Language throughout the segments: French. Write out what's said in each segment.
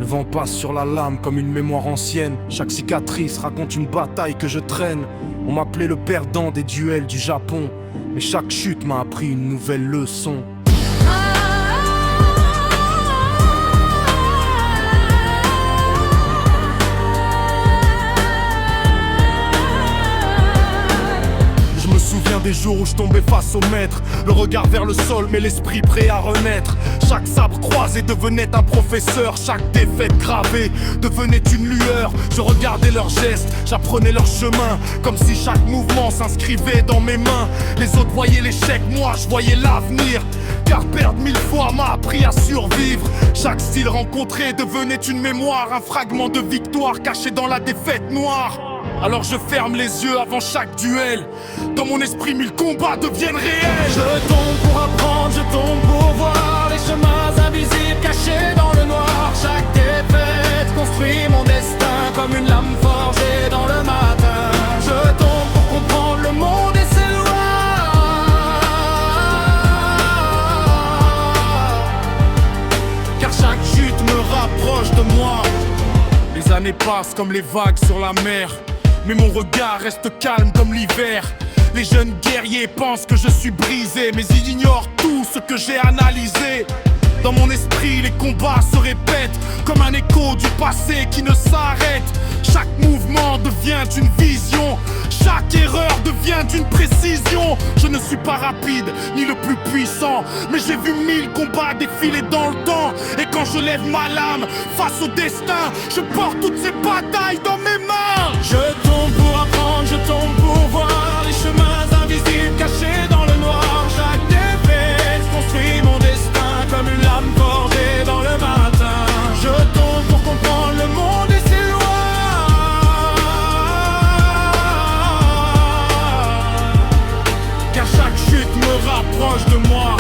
Le vent passe sur la lame comme une mémoire ancienne. Chaque cicatrice raconte une bataille que je traîne. On m'appelait le perdant des duels du Japon, mais chaque chute m'a appris une nouvelle leçon. Je me souviens des jours où je tombais face au maître, le regard vers le sol mais l'esprit prêt à renaître. Chaque sabre croisé devenait un professeur, chaque défaite gravée devenait une lueur. Je regardais leurs gestes, j'apprenais leur chemin, comme si chaque mouvement s'inscrivait dans mes mains. Les autres voyaient l'échec, moi je voyais l'avenir, car perdre 1000 fois m'a appris à survivre. Chaque style rencontré devenait une mémoire, un fragment de victoire caché dans la défaite noire. Alors je ferme les yeux avant chaque duel. Dans mon esprit, 1000 combats deviennent réels. Je tombe pour apprendre, je tombe pour voir les chemins invisibles cachés dans le noir. Chaque défaite construit mon destin comme une lame forgée dans le matin. Je tombe pour comprendre le monde et ses lois, car chaque chute me rapproche de moi. Les années passent comme les vagues sur la mer, mais mon regard reste calme comme l'hiver. Les jeunes guerriers pensent que je suis brisé, mais ils ignorent tout ce que j'ai analysé. Dans mon esprit, les combats se répètent comme un écho du passé qui ne s'arrête. Chaque mouvement devient une vision, chaque erreur devient une précision. Je ne suis pas rapide, ni le plus puissant, mais j'ai vu 1000 combats défiler dans le temps. Et quand je lève ma lame face au destin, je porte toutes ces batailles dans mes mains. Je tombe pour apprendre, je tombe pour voir les chemins invisibles cachés dans le noir. Chaque défaite construit mon destin comme une lame forgée dans le matin. Je tombe pour comprendre le monde et ses lois, car chaque chute me rapproche de moi.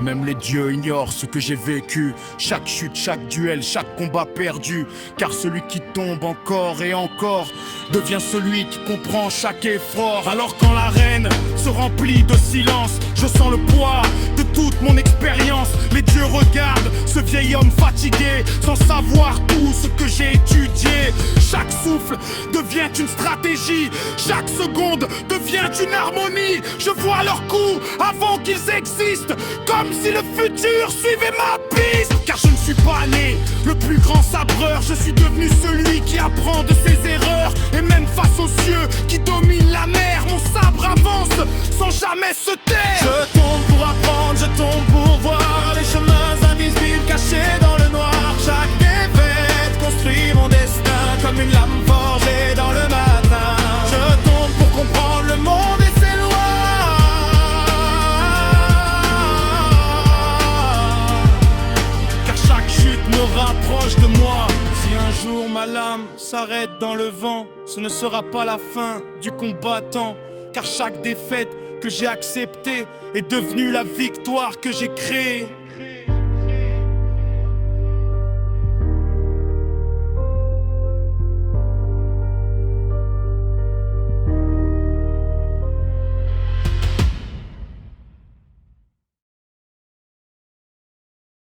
Même les dieux ignorent ce que j'ai vécu. Chaque chute, chaque duel, chaque combat perdu. Car celui qui tombe encore et encore devient celui qui comprend chaque effort. Alors quand l'arène se remplit de silence, je sens le poids de toute mon expérience. Les dieux regardent ce vieil homme fatigué, sans savoir tout ce que j'ai étudié. Chaque souffle devient une stratégie, chaque seconde devient une harmonie. Je vois leurs coups avant qu'ils existent, comme si le futur suivait ma piste. Car je ne suis pas né le plus grand sabreur, je suis devenu celui qui apprend de ses erreurs. Et même face aux cieux qui dominent la mer, mon sabre avance sans jamais se taire. Je tombe pour apprendre, je tombe pour voir les chemins invisibles cachés dans le noir. Chaque défaite construit mon destin comme une lame forgée dans le matin. Je tombe pour comprendre le monde et ses lois, car chaque chute me rapproche de moi. Si un jour ma lame s'arrête dans le vent, ce ne sera pas la fin du combattant, car chaque défaite que j'ai acceptée est devenue la victoire que j'ai créée.